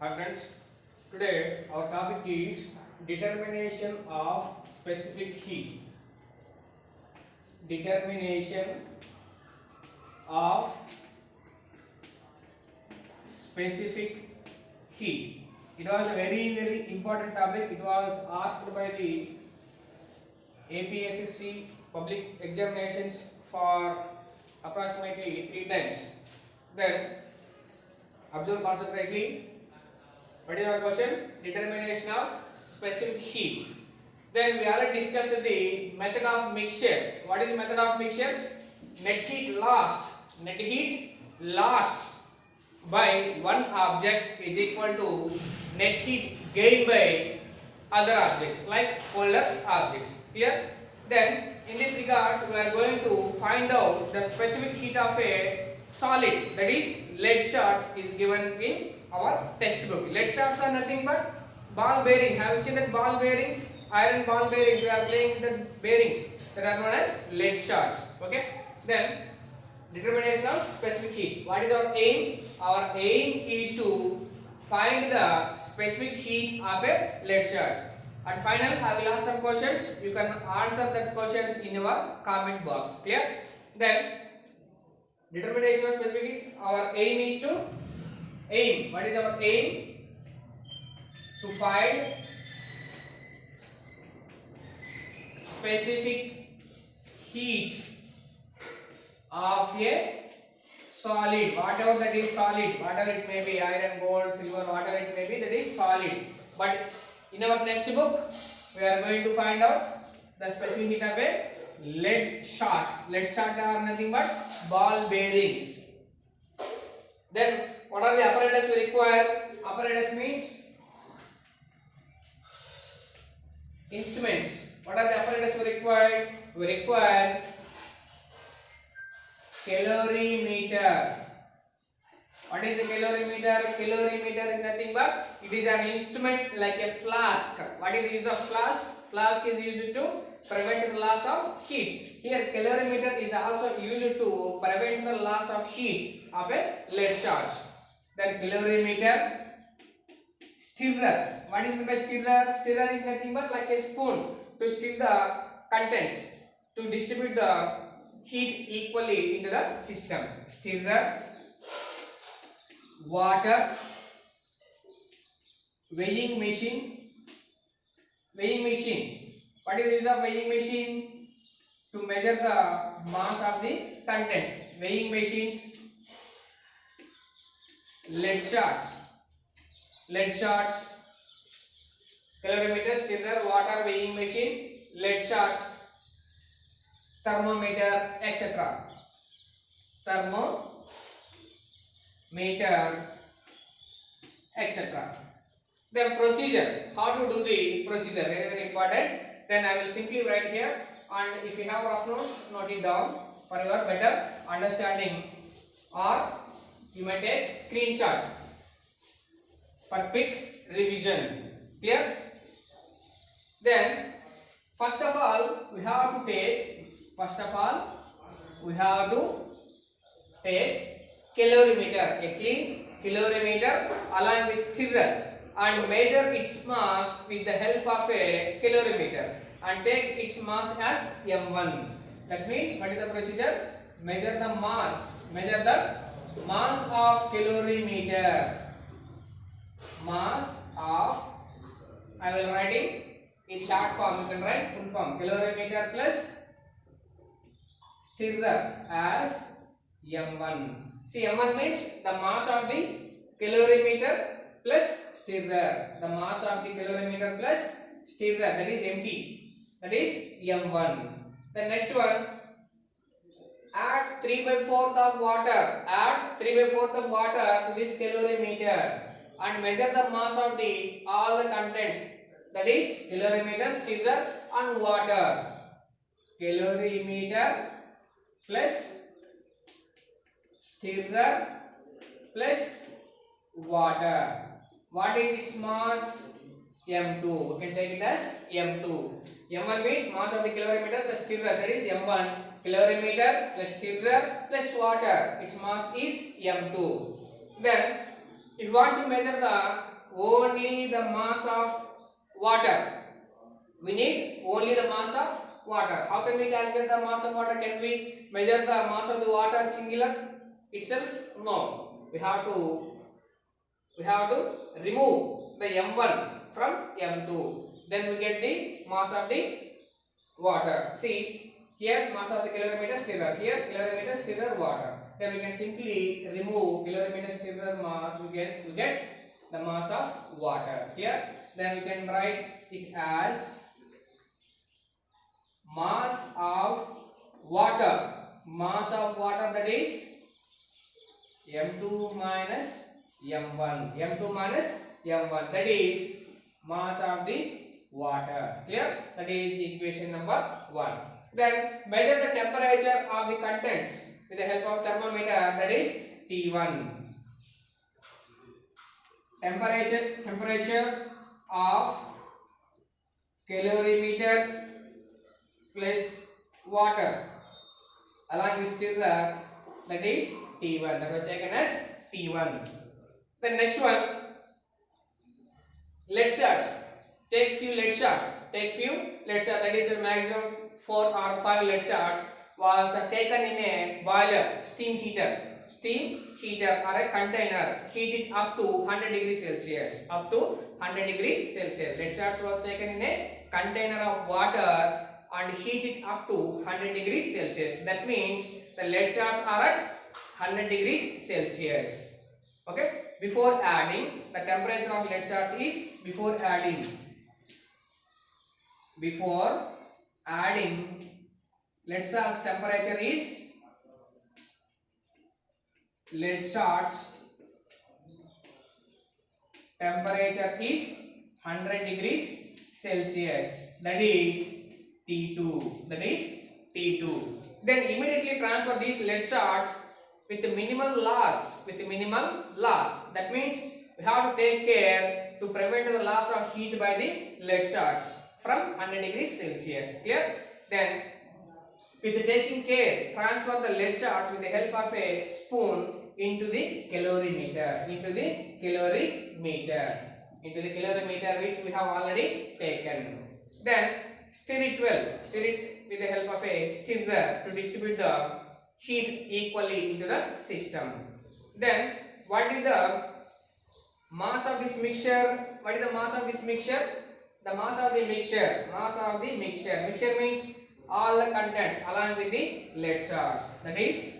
Hi friends, today our topic is determination of specific heat. Determination of specific heat. It was a very important topic. It was asked by the APSSC public examinations for approximately 3 times. Then observe concentrate. What is our question? Determination of specific heat. Then we already discussed the method of mixtures. What is the method of mixtures? Net heat lost. Net heat lost by one object is equal to net heat gained by other objects like polar objects. Clear? Then in this regards we are going to find out the specific heat of a solid, that is lead shards is given in our textbook. Lead shards are nothing but ball bearing. Have you seen that ball bearings? Iron ball bearings. We are playing with the bearings that are known as lead shards. Okay. Then determination of specific heat. What is our aim? Our aim is to find the specific heat of a lead shards. And final, I will ask some questions. You can answer that questions in your comment box. Clear? Then determination of specific heat. Our aim is to aim. What is our aim? To find specific heat of a solid, whatever that is solid, whatever it may be, iron, gold, silver, whatever it may be, that is solid. But in our textbook, we are going to find out the specific heat of a lead shot. Lead shot are nothing but ball bearings. Then what are the apparatus we require? Apparatus means instruments. What are the apparatus we require? We require calorimeter. What is a calorimeter? Calorimeter is nothing but it is an instrument like a flask. What is the use of flask? Flask is used to prevent the loss of heat. Here calorimeter is also used to prevent the loss of heat of a lead charge. Then calorimeter, stirrer. What is meant by stirrer? Stirrer is nothing but like a spoon to stir the contents to distribute the heat equally into the system. Stirrer, water, weighing machine. Weighing machine. What is the use of weighing machine? To measure the mass of the contents. Weighing machines, lead shards. Lead shards, calorimeter, stirrer, water, weighing machine, lead shards, thermometer, etc. Thermometer, etc. Then procedure. How to do the procedure? Very important. Then I will simply write here, and if you have rough notes, note it down for your better understanding, or you may take screenshot for quick revision. Clear? Then first of all we have to take calorimeter, a clean calorimeter along with stirrer, and measure its mass with the help of a calorimeter and take its mass as m1. That means what is the procedure? Measure the mass of calorimeter. Mass of, I will writing in short form, you can write full form, calorimeter plus stirrer as m1. See, m1 means the mass of the calorimeter plus stirrer. The mass of the calorimeter plus stirrer, that is empty, that is m1. The next one, add 3/4 of water. Add 3/4 of water to this calorimeter and measure the mass of the all the contents, that is calorimeter, stirrer and water. Calorimeter plus stirrer plus water. What is its mass? m2. We can take it as m2. m1 means mass of the calorimeter plus stirrer, that is m1. Calorimeter plus stirrer plus water, its mass is m2. Then if you want to measure the only the mass of water. We need only the mass of water. How can we calculate the mass of water? Can we measure the mass of the water singular itself? No. We have to remove the m1 from m2. Then we get the mass of the water. See, here mass of the calorimeter stirrer, here calorimeter stirrer water. Then we can simply remove calorimeter stirrer mass. We get the mass of water. Here, then we can write it as mass of water. Mass of water, that is m2 minus m1. m2 minus m1, that is mass of the water. Clear? That is equation number 1. Then measure the temperature of the contents with the help of thermometer, that is T1. Temperature of calorimeter plus water along with stirrer, that is T1. That was taken as T1. The next one, lead shots. Take few lead shots. That is a maximum 4 or 5 lead shots was taken in a boiler, steam heater or a container. Heat it up to 100 degrees Celsius. Lead shots was taken in a container of water and heat it up to 100 degrees Celsius. That means the lead shots are at 100 degrees Celsius. Okay. Before adding, the temperature of lead shots is before adding lead shots temperature is 100 degrees Celsius, that is T2. Then immediately transfer these lead shots with minimal loss. That means we have to take care to prevent the loss of heat by the lead shots from 100 degrees Celsius. Clear? Then with taking care, transfer the lead shots with the help of a spoon into the calorimeter, which we have already taken. Then stir it with the help of a stirrer to distribute the heat equally into the system. Then what is the mass of this mixture? The mass of the mixture means all the contents along with the lead shots. That is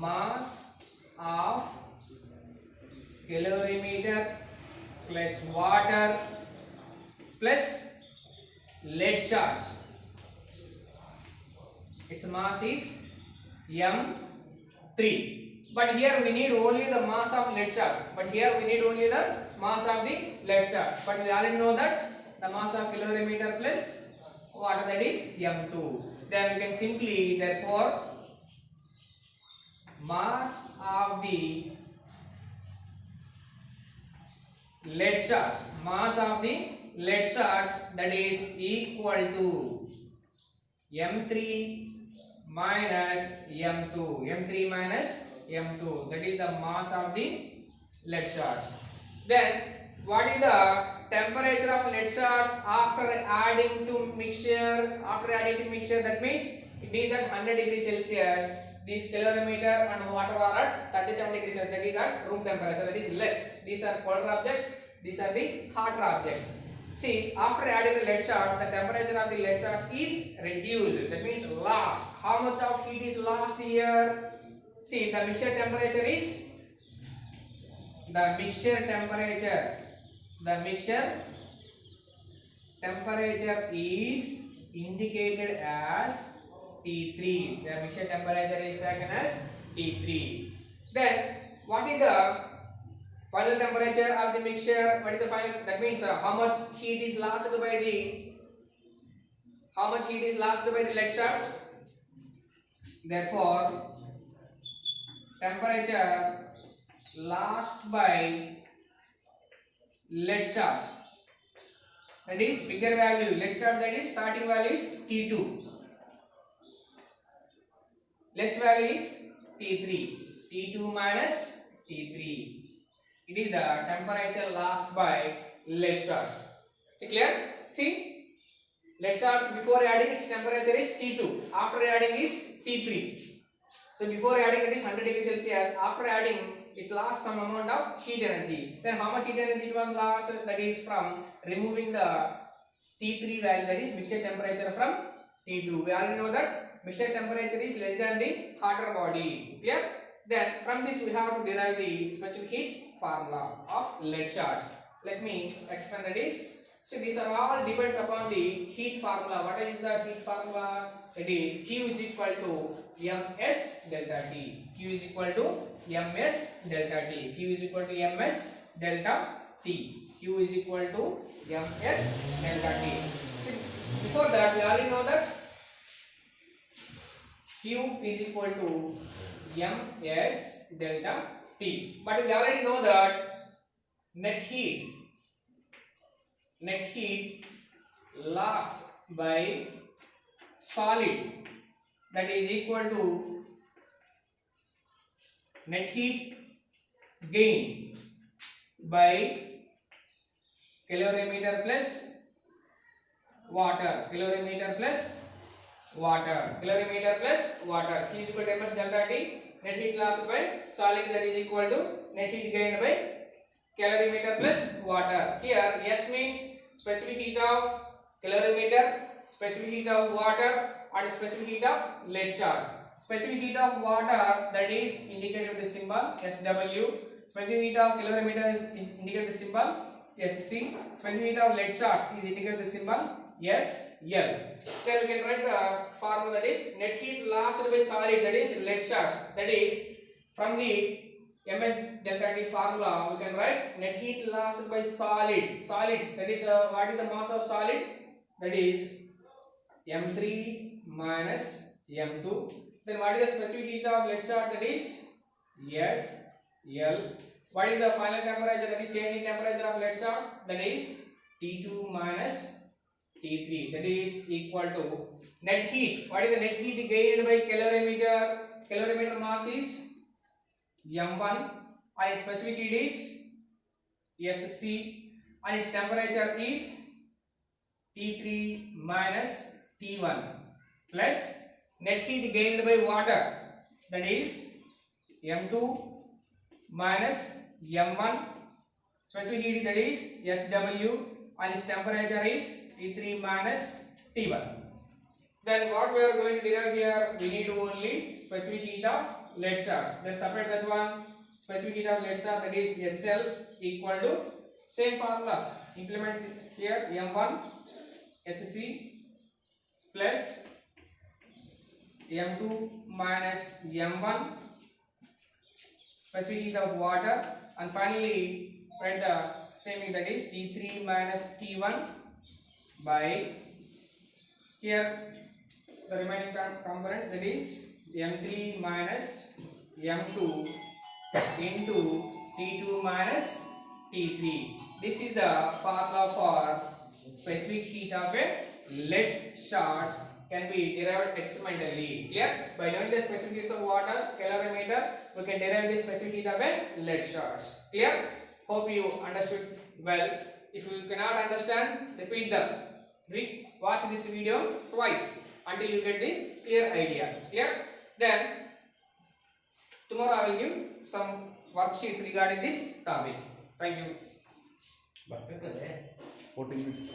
mass of calorimeter plus water plus lead shots. Its mass is m3. But here we need only the mass of lead shots. But we already know that the mass of calorimeter plus water, that is m2. Then we can simply, therefore, mass of the lead shots, that is equal to m3 minus m2. That is the mass of the lead shots. Then what is the temperature of lead shots after adding to mixture? That means it is at 100 degrees Celsius. This calorimeter and water are at 37 degrees Celsius. That is at room temperature. That is less. These are colder objects. These are the hotter objects. See, after adding the lead shots, the temperature of the lead shots is reduced. That means lost. How much of heat is lost here? See, the mixture temperature is indicated as T3. The mixture temperature is taken as T3. Then what is the final temperature of the mixture? What is the final? That means how much heat is lost by the lead shots. Therefore, temperature lost by lead shots, that is bigger value. Lead shot, that is starting value is T2. Less value is T3. T2 minus T3. It is the temperature lost by lead shards. See clear? See, lead shards before adding its temperature is T2. After adding is T3. So before adding it is 100 degrees Celsius. After adding it lost some amount of heat energy. Then how much heat energy it was lost? That is from removing the T3 value, that is mixture temperature from T2. We already know that mixture temperature is less than the hotter body. Clear? Then from this we have to derive the specific heat formula of lead shards. Let me explain that is. So these are all depends upon the heat formula. What is the heat formula? It is Q is equal to ms delta T. Q is equal to ms delta T. Q is equal to ms delta T. Q is equal to ms delta T. See, before that we already know that Q is equal to ms delta T. But we already know that net heat lost by solid, that is equal to net heat gain by calorimeter plus water. Calorimeter plus water. Calorimeter plus water. Q is equal to ms delta T. Net heat lost by solid, that is equal to net heat gained by calorimeter plus water. Here S means specific heat of calorimeter, specific heat of water, and specific heat of lead shards. Specific heat of water, that is indicated with the symbol SW. Specific heat of calorimeter is indicated with the symbol SC. Specific heat of lead shards is indicated with the symbol SL. Then we can write the formula, that is net heat lost by solid, that is lead shards. That is from the ms delta T formula we can write net heat lost by solid. Solid, that is what is the mass of solid? That is m3 minus m2. Then what is the specific heat of lead shard? That is SL. What is the final temperature? That is changing temperature of lead shards. That is T2 minus T3. That is equal to net heat. What is the net heat gained by calorimeter? Calorimeter mass is M1 and its specific heat is SC and its temperature is T3 minus T1 plus net heat gained by water, that is M2 minus M1, specific heat, that is SW, and its temperature is T3 minus T1. Then what we are going to derive here, we need only specific heat of lead shards. Then separate that one. Specific heat of lead shard, that is SL, equal to same formulas. Implement this here. M1 SC plus M2 minus M1, specific heat of water, and finally write the same thing, that is T3 minus T1 by here the remaining components, that is M3 minus M2 into T2 minus T3. This is the formula for specific heat of a lead shards can be derived experimentally. Clear? By knowing the specific heats of water, calorimeter, we can derive the specific heat of a lead shards. Clear? Hope you understood well. If you cannot understand, repeat them. Watch this video twice until you get the clear idea. Clear? Then tomorrow I will give some worksheets regarding this topic. Thank you. 14 minutes.